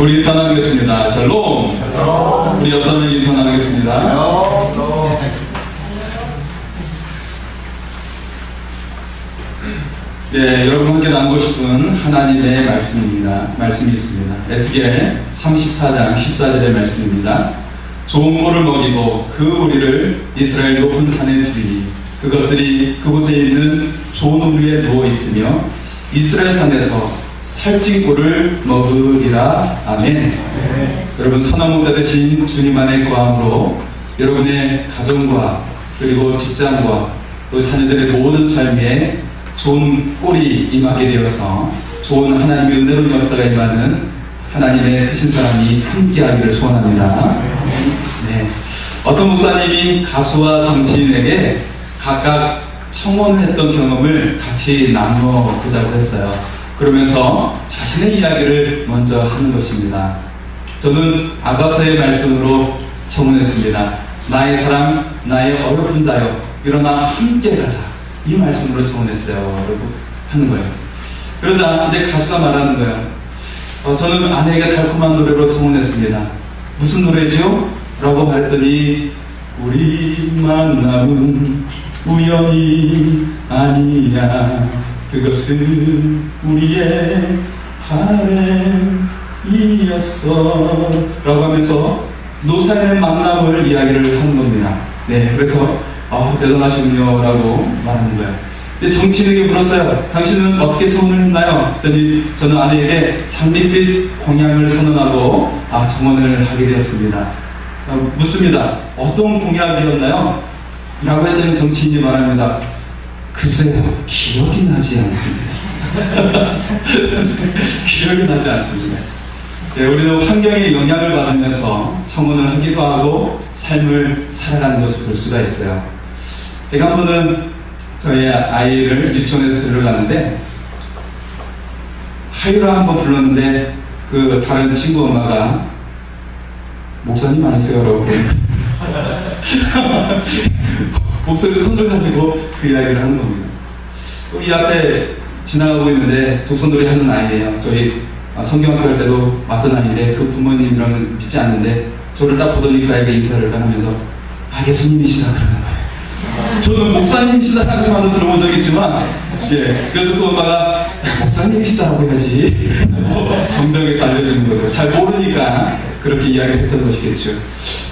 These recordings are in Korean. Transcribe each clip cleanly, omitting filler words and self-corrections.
우리 인사 나누겠습니다. 샬롬. 우리 여자는 인사 나누겠습니다. 네, 여러분 함께 나누고 싶은 하나님의 말씀이 있습니다. 에스겔 34장 14절의 말씀입니다. 좋은 꼴을 먹이고 그 우리를 이스라엘 높은 산에 두리니 그것들이 그곳에 있는 좋은 우리 위에 누워 있으며 이스라엘 산에서 살찐 꼴을 먹으리라. 아멘. 네. 여러분, 선한 목자 되신 주님 안에 거함으로 여러분의 가정과 그리고 직장과 또 자녀들의 모든 삶에 좋은 꼴이 임하게 되어서 좋은 하나님의 은혜로운 역사가 임하는 하나님의 크신 사람이 함께하기를 소원합니다. 네. 어떤 목사님이 가수와 정치인에게 각각 청혼했던 경험을 같이 나눠보자고 했어요. 그러면서 자신의 이야기를 먼저 하는 것입니다. 저는 아가서의 말씀으로 청혼했습니다. 나의 사랑, 나의 어여쁜 자여, 일어나 함께 가자. 이 말씀으로 청혼했어요. 라고 하는 거예요. 그러자 이제 가수가 말하는 거예요. 저는 아내에게 달콤한 노래로 청혼했습니다. 무슨 노래죠? 라고 말했더니 우리 만남은 우연이 아니야. 그것은 우리의 바램이었어. 라고 하면서 노사의 만남을 이야기를 하는 겁니다. 네, 그래서 대단하시군요 라고 말하는 거예요. 근데 정치인에게 물었어요. 당신은 어떻게 청혼을 했나요? 그랬더니 저는 아내에게 장밋빛 공약을 선언하고 청혼을 하게 되었습니다. 묻습니다. 어떤 공약이었나요? 라고 했더니 정치인이 말합니다. 글쎄요, 기억이 나지 않습니다. 기억이 나지 않습니다. 네, 우리도 환경의 영향을 받으면서 청혼을 하기도 하고 삶을 살아가는 것을 볼 수가 있어요. 제가 한 번은 저희 아이를 유치원에서 데려가는데 하유라 한번 불렀는데 그 다른 친구 엄마가 목사님 아니세요? 라고 목소리 톤을 가지고 그 이야기를 하는 겁니다. 이 앞에 지나가고 있는데 독서놀이 하는 아이예요. 저희 성경학교 할 때도 왔던 아이인데 그 부모님이랑은 믿지 않는데 저를 딱 보더니 그 아이가 인사를 딱 하면서 예수님이시다 그러는 거예요. 저는 목사님이시다라는 말은 들어본 적이 있지만 그래서 그 엄마가 목사님이시다라고 해야지 정정해서 알려주는 거죠. 잘 모르니까 그렇게 이야기를 했던 것이겠죠.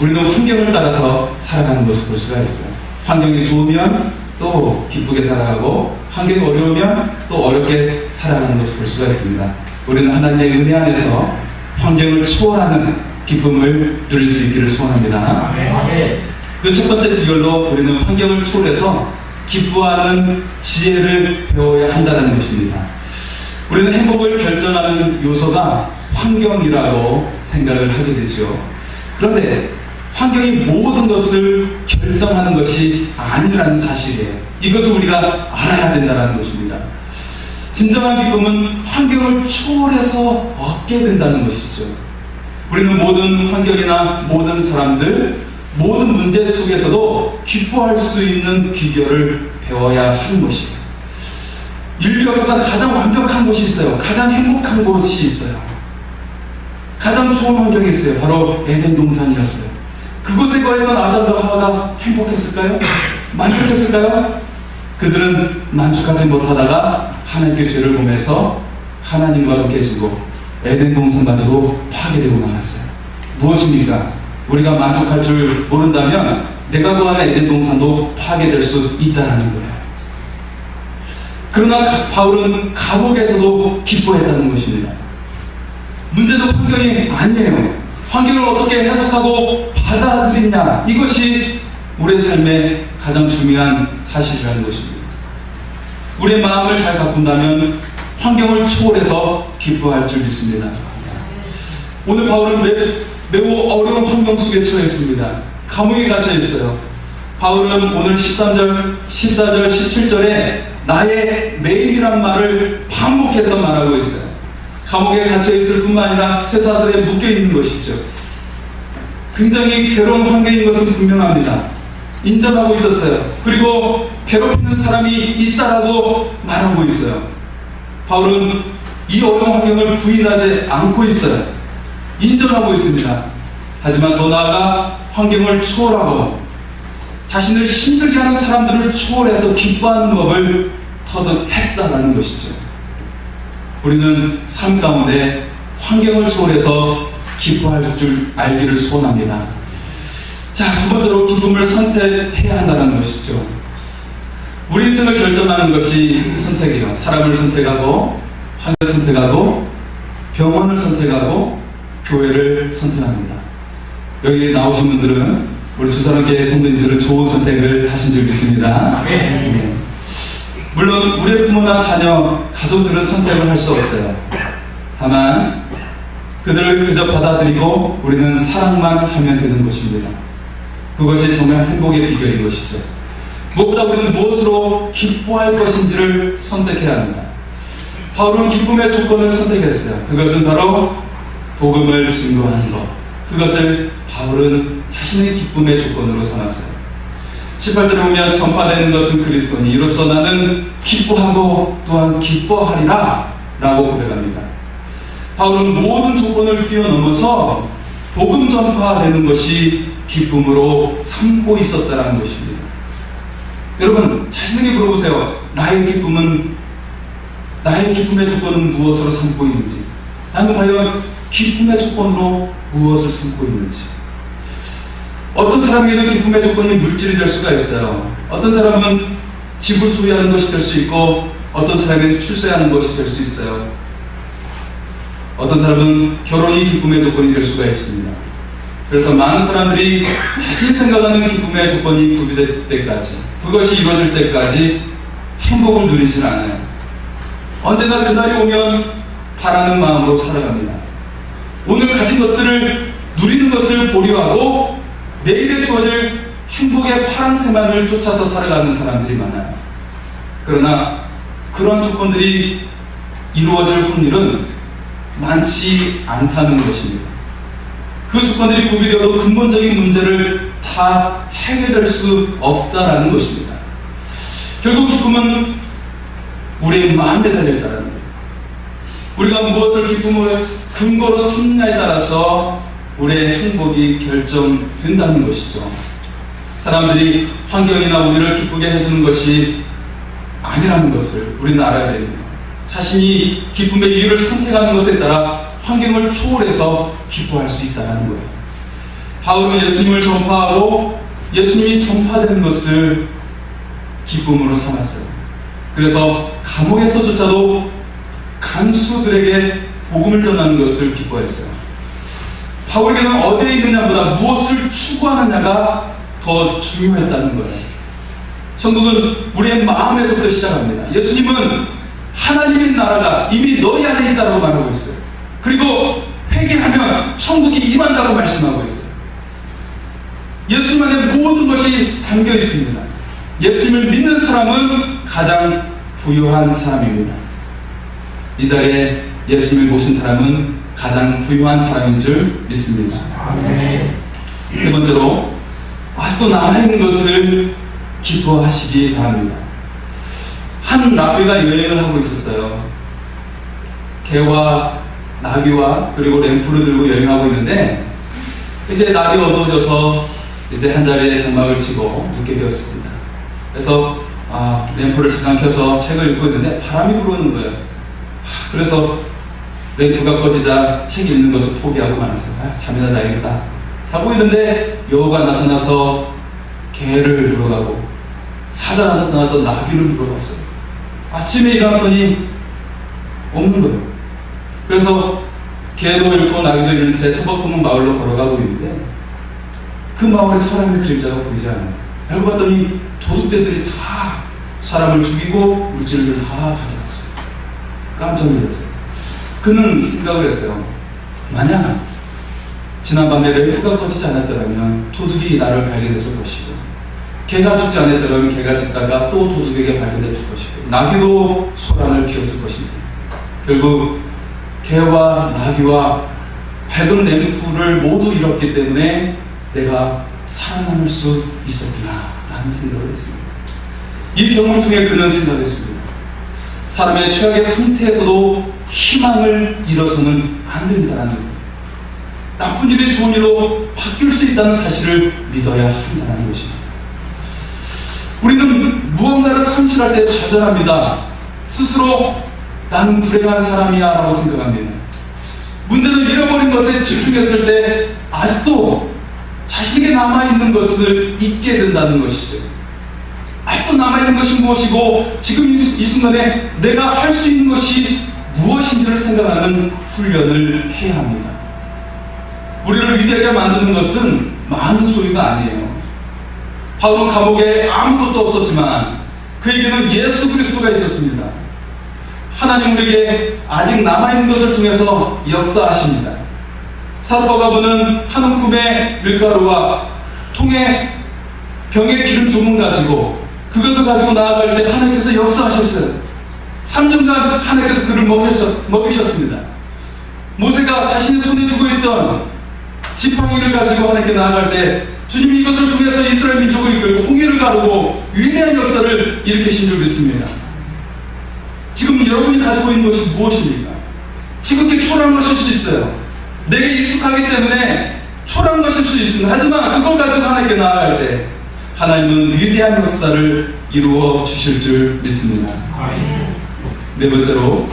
우리는 환경을 따라서 살아가는 것을 볼 수가 있어요. 환경이 좋으면 또 기쁘게 살아가고 환경이 어려우면 또 어렵게 살아가는 것을 볼 수가 있습니다. 우리는 하나님의 은혜 안에서 환경을 초월하는 기쁨을 누릴 수 있기를 소원합니다. 그 첫 번째 비결로 우리는 환경을 초월해서 기뻐하는 지혜를 배워야 한다는 것입니다. 우리는 행복을 결정하는 요소가 환경이라고 생각을 하게 되죠. 그런데 환경이 모든 것을 결정하는 것이 아니라는 사실이에요. 이것을 우리가 알아야 된다는 것입니다. 진정한 기쁨은 환경을 초월해서 얻게 된다는 것이죠. 우리는 모든 환경이나 모든 사람들, 모든 문제 속에서도 기뻐할 수 있는 비결을 배워야 하는 것이에요. 인류 역사상 가장 완벽한 곳이 있어요. 가장 행복한 곳이 있어요. 가장 좋은 환경이 있어요. 바로 에덴 동산이었어요. 그곳에 거했던 아담과 하와가 행복했을까요? 만족했을까요? 그들은 만족하지 못하다가 하나님께 죄를 보면서 하나님과도 깨지고 에덴 동산마저도 파괴되고 말았어요. 무엇입니까? 우리가 만족할 줄 모른다면 내가 구하는 에덴 동산도 파괴될 수 있다는 거예요. 그러나 바울은 감옥에서도 기뻐했다는 것입니다. 문제도 환경이 아니에요. 환경을 어떻게 해석하고 받아들이냐, 이것이 우리의 삶의 가장 중요한 사실이라는 것입니다. 우리의 마음을 잘 가꾼다면 환경을 초월해서 기뻐할 줄 믿습니다. 오늘 바울은 매우 어려운 환경 속에 처해 있습니다. 감옥에 갇혀 있어요. 바울은 오늘 13절, 14절, 17절에 나의 매일이란 말을 반복해서 말하고 있어요. 감옥에 갇혀 있을 뿐만 아니라 쇠사슬에 묶여 있는 것이죠. 굉장히 괴로운 환경인 것은 분명합니다. 인정하고 있었어요. 그리고 괴롭히는 사람이 있다라고 말하고 있어요. 바울은 이 어려운 환경을 부인하지 않고 있어요. 인정하고 있습니다. 하지만 더 나아가 환경을 초월하고 자신을 힘들게 하는 사람들을 초월해서 기뻐하는 법을 터득했다라는 것이죠. 우리는 삶 가운데 환경을 초월해서 기뻐할 줄 알기를 소원합니다. 자, 두 번째로 기쁨을 선택해야 한다는 것이죠. 우리 인생을 결정하는 것이 선택이에요. 사람을 선택하고, 환경을 선택하고, 병원을 선택하고, 교회를 선택합니다. 여기 나오신 분들은, 우리 주사랑교회 성도님들은 좋은 선택을 하신 줄 믿습니다. 네. 물론 우리의 부모나 자녀, 가족들은 선택을 할 수 없어요. 다만 그들을 그저 받아들이고 우리는 사랑만 하면 되는 것입니다. 그것이 정말 행복의 비결인 것이죠. 무엇보다 우리는 무엇으로 기뻐할 것인지를 선택해야 합니다. 바울은 기쁨의 조건을 선택했어요. 그것은 바로 복음을 증거하는 것. 그것을 바울은 자신의 기쁨의 조건으로 삼았어요. 18절에 보면 전파되는 것은 그리스도니 이로써 나는 기뻐하고 또한 기뻐하리라 라고 고백합니다. 바울은 모든 조건을 뛰어넘어서 복음 전파되는 것이 기쁨으로 삼고 있었다는 것입니다. 여러분 자신에게 물어보세요. 나의 기쁨의 조건은 무엇으로 삼고 있는지, 나는 과연 기쁨의 조건으로 무엇을 삼고 있는지. 어떤 사람에게는 기쁨의 조건이 물질이 될 수가 있어요. 어떤 사람은 집을 소유하는 것이 될 수 있고, 어떤 사람에게는 출세하는 것이 될 수 있어요. 어떤 사람은 결혼이 기쁨의 조건이 될 수가 있습니다. 그래서 많은 사람들이 자신이 생각하는 기쁨의 조건이 구비될 때까지, 그것이 이루어질 때까지 행복을 누리진 않아요. 언제나 그날이 오면 바라는 마음으로 살아갑니다. 오늘 가진 것들을 누리는 것을 보류하고 내일에 주어질 행복의 파랑새만을 쫓아서 살아가는 사람들이 많아요. 그러나 그런 조건들이 이루어질 확률은 많지 않다는 것입니다. 그 조건들이 구비되어도 근본적인 문제를 다 해결될 수 없다라는 것입니다. 결국 기쁨은 우리의 마음에 달려있다는 거예요. 우리가 무엇을 기쁨을 근거로 삼냐에 따라서 우리의 행복이 결정된다는 것이죠. 사람들이 환경이나 우리를 기쁘게 해주는 것이 아니라는 것을 우리는 알아야 됩니다. 자신이 기쁨의 이유를 선택하는 것에 따라 환경을 초월해서 기뻐할 수 있다는 거예요. 바울은 예수님을 전파하고 예수님이 전파되는 것을 기쁨으로 삼았어요. 그래서 감옥에서조차도 간수들에게 복음을 전하는 것을 기뻐했어요. 바울에게는 어디에 있느냐보다 무엇을 추구하느냐가 더 중요했다는 거예요. 천국은 우리의 마음에서부터 시작합니다. 예수님은 하나님의 나라가 이미 너희 안에 있다고 말하고 있어요. 그리고 회개하면 천국이 임한다고 말씀하고 있어요. 예수님 안에 모든 것이 담겨 있습니다. 예수님을 믿는 사람은 가장 부유한 사람입니다. 이 자리에 예수님을 모신 사람은 가장 부유한 사람인 줄 믿습니다. 아멘. 세 번째로 아직도 남아있는 것을 기뻐하시기 바랍니다. 한 라비가 여행을 하고 있었어요. 개와 나귀와 그리고 램프를 들고 여행하고 있는데 이제 날이 어두워져서 이제 한 자리에 장막을 치고 눕게 되었습니다. 그래서 램프를 잠깐 켜서 책을 읽고 있는데 바람이 불어오는 거예요. 그래서 램프가 꺼지자 책 읽는 것을 포기하고 말았어요. 잠이나 자야겠다. 자고 있는데 여호가 나타나서 개를 물어가고 사자가 나타나서 나귀를 물어갔어요. 아침에 일어났더니 없는 거예요. 그래서 개도 잃고 나귀도 잃은 채 터벅터벅 마을로 걸어가고 있는데 그 마을에 사람의 그림자가 보이지 않아요. 알고 봤더니 도둑들이 다 사람을 죽이고 물질을 다 가져갔어요. 깜짝 놀랐어요. 그는 생각을 했어요. 만약 지난밤에 램프가 꺼지지 않았더라면 도둑이 나를 발견했을 것이고, 개가 죽지 않았더라면 개가 짖다가 또 도둑에게 발견됐을 것이고, 나귀도 소란을 피웠을 것입니다. 결국 개와 나귀와 밝은 램프를 모두 잃었기 때문에 내가 살아남을 수 있었구나 라는 생각을 했습니다. 이 경험을 통해 그는 생각했습니다. 사람의 최악의 상태에서도 희망을 잃어서는 안 된다는 거예요. 나쁜 일이 좋은 일로 바뀔 수 있다는 사실을 믿어야 한다는 것입니다. 우리는 무언가를 상실할 때 좌절합니다. 스스로 나는 불행한 사람이야 라고 생각합니다. 문제는 잃어버린 것에 집중했을 때 아직도 자신에게 남아있는 것을 잊게 된다는 것이죠. 아직도 남아있는 것이 무엇이고 지금 이 순간에 내가 할 수 있는 것이 무엇인지를 생각하는 훈련을 해야 합니다. 우리를 위대하게 만드는 것은 많은 소유가 아니에요. 바울은 감옥에 아무것도 없었지만 그에게는 예수 그리스도가 있었습니다. 하나님 우리에게 아직 남아있는 것을 통해서 역사하십니다. 사도 바가부는 한 움큼의 밀가루와 통에 병에 기름 조금 가지고 그것을 가지고 나아갈 때 하나님께서 역사하셨어요. 3년간 하나님께서 그를 먹이셨습니다. 모세가 자신의 손에 쥐고 있던 지팡이를 가지고 하나님께 나아갈 때 주님이 이것을 통해서 이스라엘 민족을 이끌고 홍해를 가르고 위대한 역사를 일으키신 줄 믿습니다. 지금 여러분이 가지고 있는 것이 무엇입니까? 지극히 초라한 것일 수 있어요. 내게 익숙하기 때문에 초라한 것일 수 있습니다. 하지만 그걸 가지고 하나님께 나아갈 때 하나님은 위대한 역사를 이루어 주실 줄 믿습니다. 네 번째로,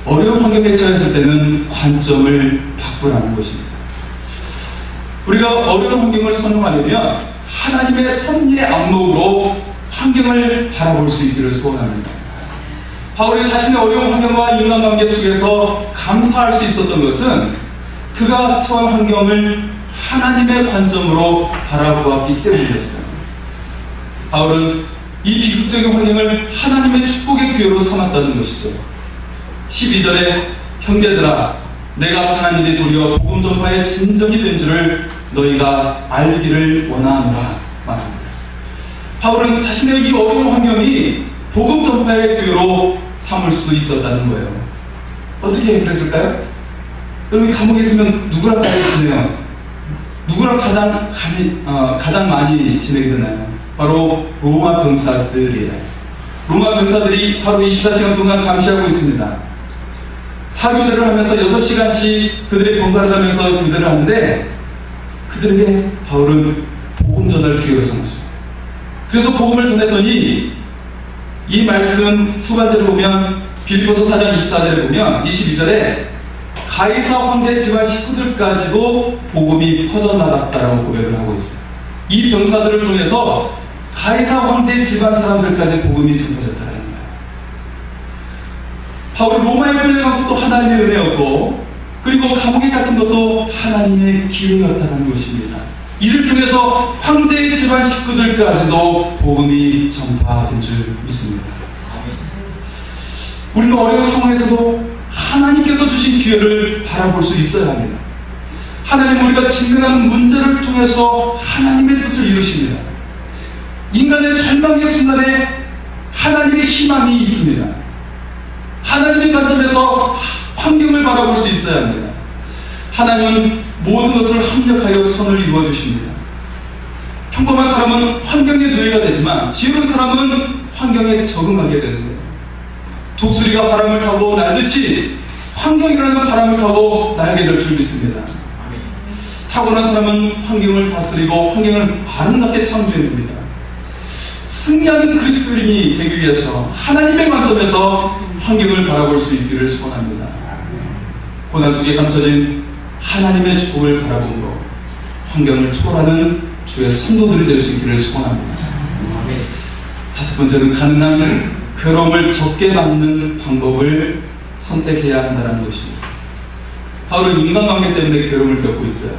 어려운 환경에 처했을 때는 관점을 바꾸라는 것입니다. 우리가 어려운 환경을 선용하려면 하나님의 섭리의 안목으로 환경을 바라볼 수 있기를 소원합니다. 바울이 자신의 어려운 환경과 인간관계 속에서 감사할 수 있었던 것은 그가 처한 환경을 하나님의 관점으로 바라보았기 때문이었어요. 바울은 이 비극적인 환경을 하나님의 축복의 기회로 삼았다는 것이죠. 12절에 형제들아 내가 강한 일이 도리어 복음 전파의 진정이 된 줄을 너희가 알기를 원하노라 말합니다. 바울은 자신의 이 어려운 환경이 복음 전파의 기회로 삼을 수 있었다는 거예요. 어떻게 그랬을까요? 여러분 감옥에 있으면 누구랑 같이 지내요? 누구랑 가장 많이 지내게 되나요? 바로 로마 병사들이에요. 로마 병사들이 바로 24시간 동안 감시하고 있습니다. 사교대를 하면서 6시간씩 그들의 병가를 하면서 교대를 하는데 그들에게 바울은 복음 전할 기회를 삼았어요. 그래서 복음을 전했더니 이 말씀 후반절을 보면 빌립보서 4장 24절에 보면 22절에 가이사 황제 집안 식구들까지도 복음이 퍼져나갔다라고 고백을 하고 있어요. 이 병사들을 통해서 가이사 황제 집안 사람들까지 복음이 전파졌다는 거예요. 바울이 로마에 끌려간 것도 하나님의 은혜였고 그리고 감옥에 갇힌 것도 하나님의 기회였다는 것입니다. 이를 통해서 황제의 집안 식구들까지도 복음이 전파된 줄 믿습니다. 우리는 어려운 상황에서도 하나님께서 주신 기회를 바라볼 수 있어야 합니다. 하나님 우리가 직면하는 문제를 통해서 하나님의 뜻을 이루십니다. 인간의 절망의 순간에 하나님의 희망이 있습니다. 하나님의 관점에서 환경을 바라볼 수 있어야 합니다. 하나님은 모든 것을 합력하여 선을 이루어 주십니다. 평범한 사람은 환경의 노예가 되지만 지혜로운 사람은 환경에 적응하게 되는 거예요. 독수리가 바람을 타고 날듯이 환경이라는 바람을 타고 날게 될 줄 믿습니다. 타고난 사람은 환경을 다스리고 환경을 아름답게 창조해냅니다. 승리하는 그리스도인이 되기 위해서 하나님의 관점에서 환경을 바라볼 수 있기를 소원합니다. 고난 속에 감춰진 하나님의 축복을 바라보므로 환경을 초월하는 주의 성도들이 될 수 있기를 소원합니다. 다섯 번째는 가능한 괴로움을 적게 받는 방법을 선택해야 한다는 것입니다. 바울은 인간관계 때문에 괴로움을 겪고 있어요.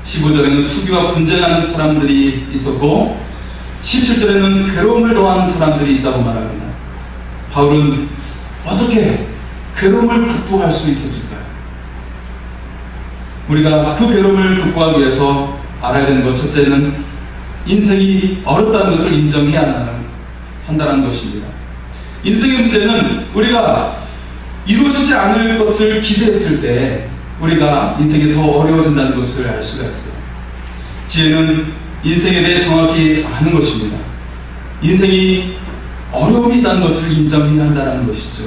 15절에는 투기와 분쟁하는 사람들이 있었고 17절에는 괴로움을 더하는 사람들이 있다고 말합니다. 바울은 어떻게 괴로움을 극복할 수 있었을까요? 우리가 그 괴로움을 극복하기 위해서 알아야 되는 것, 첫째는 인생이 어렵다는 것을 인정해야 한다는 것입니다. 인생의 문제는 우리가 이루어지지 않을 것을 기대했을 때 우리가 인생이 더 어려워진다는 것을 알 수가 있어요. 지혜는 인생에 대해 정확히 아는 것입니다. 인생이 어려움이 있다는 것을 인정해야 한다는 것이죠.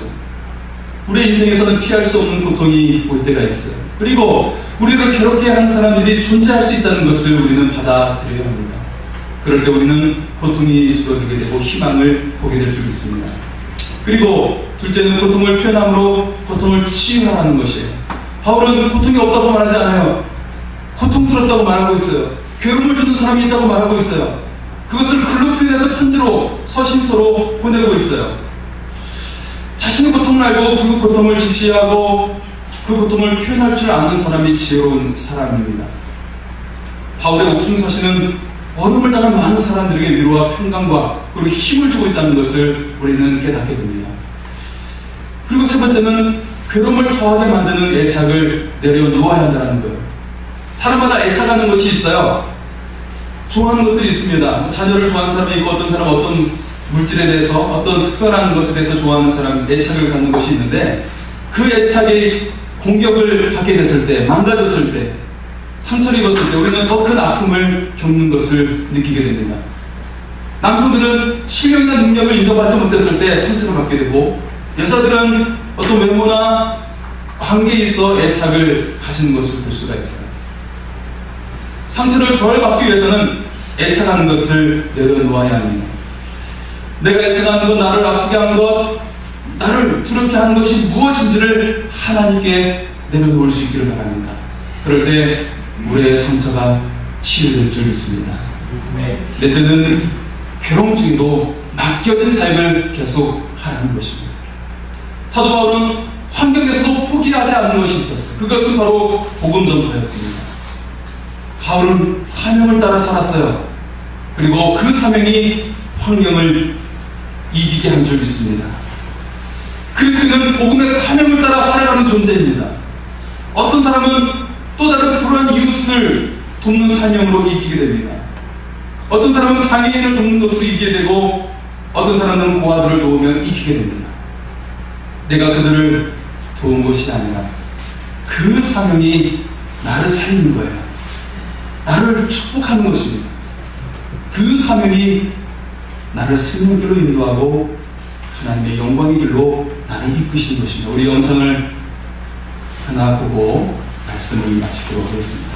우리의 인생에서는 피할 수 없는 고통이 올 때가 있어요. 그리고 우리를 괴롭게 하는 사람들이 존재할 수 있다는 것을 우리는 받아들여야 합니다. 그럴 때 우리는 고통이 줄어들게 되고 희망을 보게 될 줄 있습니다. 그리고 둘째는 고통을 표현함으로 고통을 치유하는 것이에요. 바울은 고통이 없다고 말하지 않아요. 고통스럽다고 말하고 있어요. 괴로움을 주는 사람이 있다고 말하고 있어요. 그것을 글로 표현해서 편지로 서신서로 보내고 있어요. 자신의 고통을 알고 그 고통을 직시하고 그 고통을 표현할 줄 아는 사람이 지혜로운 사람입니다. 바울의 옥중 서신은 어려움을 당한 많은 사람들에게 위로와 평강과 그리고 힘을 주고 있다는 것을 우리는 깨닫게 됩니다. 그리고 세 번째는 괴로움을 더하게 만드는 애착을 내려놓아야 한다는 거예요. 사람마다 애착하는 것이 있어요. 좋아하는 것들이 있습니다. 자녀를 좋아하는 사람이 있고 어떤 사람은 어떤 물질에 대해서 어떤 특별한 것에 대해서 좋아하는 사람 애착을 갖는 것이 있는데 그 애착이 공격을 받게 됐을 때, 망가졌을 때, 상처를 입었을 때 우리는 더 큰 아픔을 겪는 것을 느끼게 됩니다. 남성들은 실력이나 능력을 인정받지 못했을 때 상처를 받게 되고 여자들은 어떤 외모나 관계에 있어 애착을 가지는 것을 볼 수가 있어요. 상처를 덜 받기 위해서는 애착하는 것을 내려놓아야 합니다. 내가 애착하는 것, 나를 아프게 한 것, 나를 두렵게 하는 것이 무엇인지를 하나님께 내려놓을 수 있기를 바랍니다. 그럴 때 우리의 상처가 치유될 줄 믿습니다. 넷째는 괴로움 중에도 맡겨진 사역을 계속 하라는 것입니다. 사도 바울은 환경에서도 포기하지 않는 것이 있었어요. 그것은 바로 복음 전파였습니다. 바울은 사명을 따라 살았어요. 그리고 그 사명이 환경을 이기게 한 줄 믿습니다. 그리스도인은 복음의 사명을 따라 살아가는 존재입니다. 어떤 사람은 또 다른 불우한 이웃을 돕는 사명으로 이기게 됩니다. 어떤 사람은 장애인을 돕는 것으로 이기게 되고 어떤 사람은 고아들을 도우면 이기게 됩니다. 내가 그들을 도운 것이 아니라 그 사명이 나를 살리는 거예요. 나를 축복하는 것입니다. 그 사명이 나를 생명의 길로 인도하고 하나님의 영광의 길로 나를 이끄시는 것입니다. 우리 영상을 하나 보고 말씀을 마치도록 하겠습니다.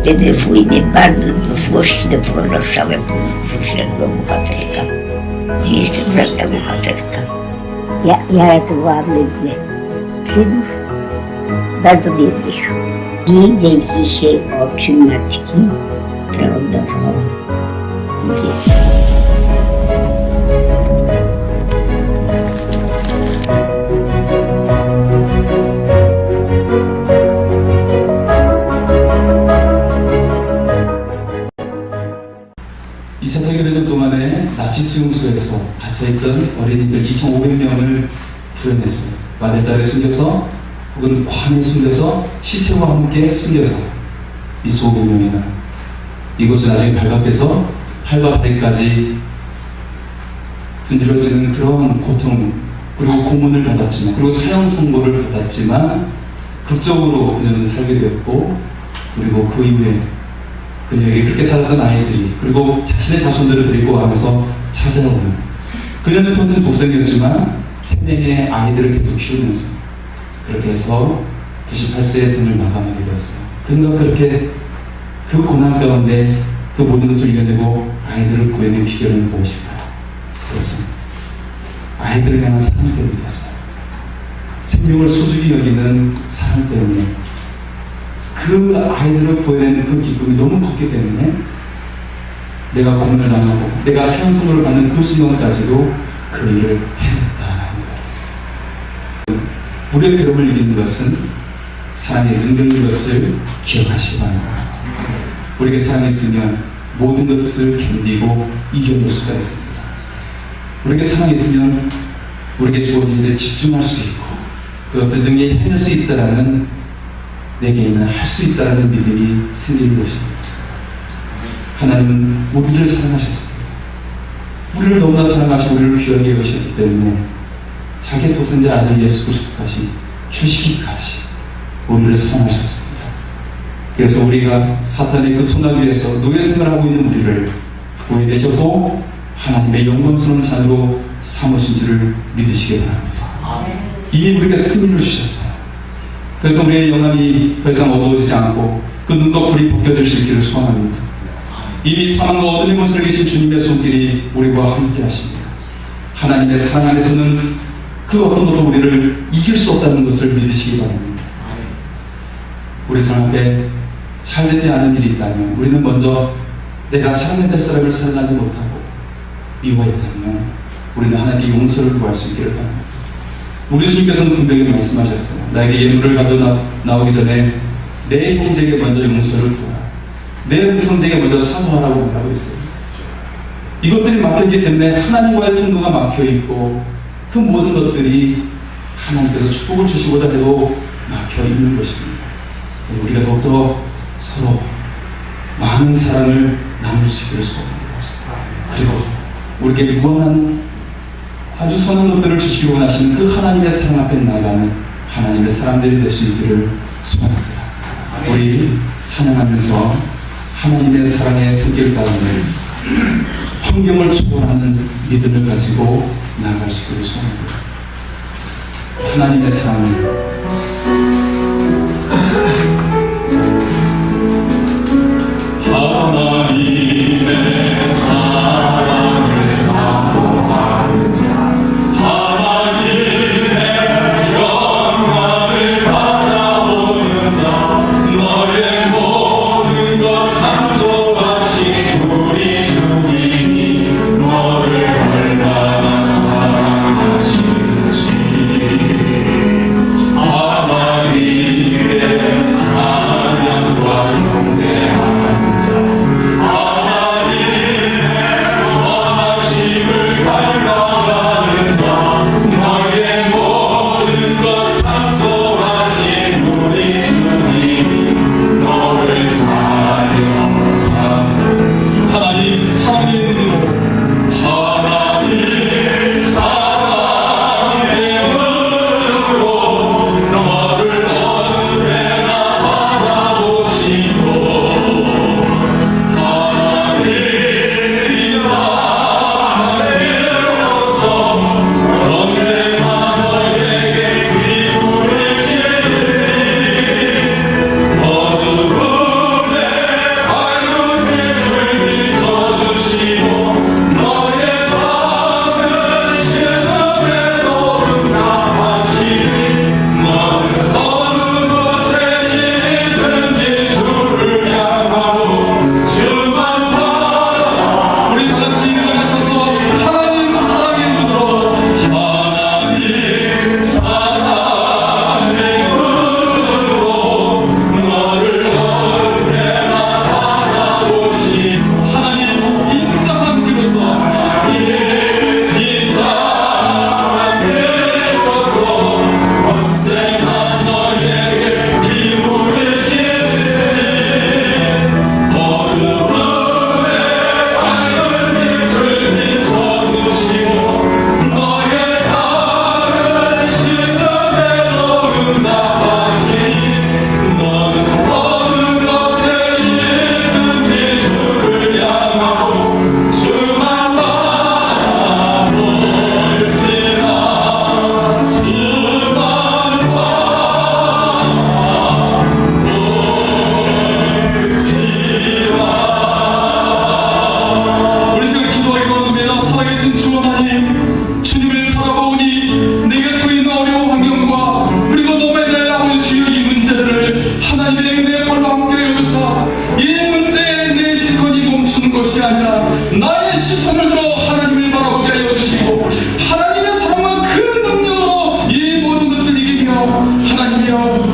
Wtedy wuj mnie bardzo do złości doprowadzał, jako bohaterka. I jestem żadna bohaterka. Ja ratowałam nigdy Żydów, bardzo biednych. Widzę dzisiaj oczy matki, przeodawała dziecko. 세계대전 동안에 나치 수용소에서 갇혀있던 어린이들 2,500명을 구해냈어요. 마대자리에 숨겨서 혹은 괌에 숨겨서 시체와 함께 숨겨서 2,500명이나 이곳이 나중에 발각돼서 팔과 다리까지 분질러지는 그런 고통 그리고 고문을 받았지만 그리고 사형 선고를 받았지만 극적으로 그녀는 살게 되었고 그리고 그 이후에 그녀에게 그렇게 살았던 아이들이 그리고 자신의 자손들을 데리고 가면서 찾아오는 그녀는 평생 독생이었지만 3명의 아이들을 계속 키우면서 그렇게 해서 98세의 생을 마감하게 되었어요. 그녀가 그렇게 그 고난 가운데 그 모든 것을 이겨내고 아이들을 구해낸 비결은 무엇일까요? 그것은 아이들을 향한 사랑 때문이었어요. 생명을 소중히 여기는 사랑 때문에, 그 아이들을 구해내는 그 기쁨이 너무 컸기 때문에 내가 고문을 당하고 내가 사형선고를 받는 그 순간까지도 그 일을 해냈다는 거예요. 우리의 괴로움을 이기는 것은 사랑의 능력인 것을 기억하시기 바랍니다. 우리에게 사랑이 있으면 모든 것을 견디고 이겨낼 수가 있습니다. 우리에게 사랑이 있으면 우리에게 주어진 일에 집중할 수 있고 그것을 능히 해낼 수 있다라는, 내게는 할 수 있다라는 믿음이 생기는 것입니다. 하나님은 우리를 사랑하셨습니다. 우리를 너무나 사랑하시고 우리를 귀하게 여기셨기 때문에 자기의 독생자 아들 예수 그리스도까지 주시기까지 우리를 사랑하셨습니다. 그래서 우리가 사탄의 그 손아귀 위에서 노예 생활하고 있는 우리를 구해내셨고 하나님의 영광스러운 자녀로 삼으신 줄을 믿으시기 바랍니다. 이미 우리에게 승리를 주셨어요. 그래서 우리의 영혼이 더 이상 어두워지지 않고 그 눈과 불이 벗겨질 수 있기를 소원합니다. 이미 사망과 어둠의 곳에 계신 주님의 손길이 우리와 함께 하십니다. 하나님의 사랑 안에서는 그 어떤 것도 우리를 이길 수 없다는 것을 믿으시기 바랍니다. 우리 삶 앞에 잘 되지 않은 일이 있다면 우리는 먼저 내가 사랑해야 될 사람을 사랑하지 못하고 미워했다면 우리는 하나님께 용서를 구할 수 있기를 바랍니다. 우리 주님께서는 분명히 말씀하셨어요. 나에게 예물을 가져 나오기 전에 내 형제에게 먼저 용서를 구하라. 내 형제에게 먼저 사과하라고 말하고 있어요. 이것들이 막혀있기 때문에 하나님과의 통로가 막혀있고 그 모든 것들이 하나님께서 축복을 주시고자 해도 막혀있는 것입니다. 우리가 더욱더 서로 많은 사랑을 나눌 수 있기를 소원합니다. 그리고 우리에게 무한한 아주 선한 것들을 주시기 원하시는 그 하나님의 사랑 앞에 나아가는 하나님의 사람들이 될 수 있기를 소원합니다. 우리 찬양하면서 하나님의 사랑의 손길 가운데 환경을 초월하는 믿음을 가지고 나아갈 수 있기를 소원합니다. 하나님의 사랑을 하나님의 사랑을 사모하는 자, 하나님의 영광을 바라보는 자, 너의 모든 것 창조하신 우리 주님이 너를 얼마나 사랑하시는지. 하나님의 하나님의 은혜꼴로 함께 여주사 이 문제에 내 시선이 멈추는 것이 아니라 나의 시선을 들어 하나님을 바라보게 하여 주시고 하나님의 사랑과 그 능력으로 이 모든 것을 이기며 하나님이여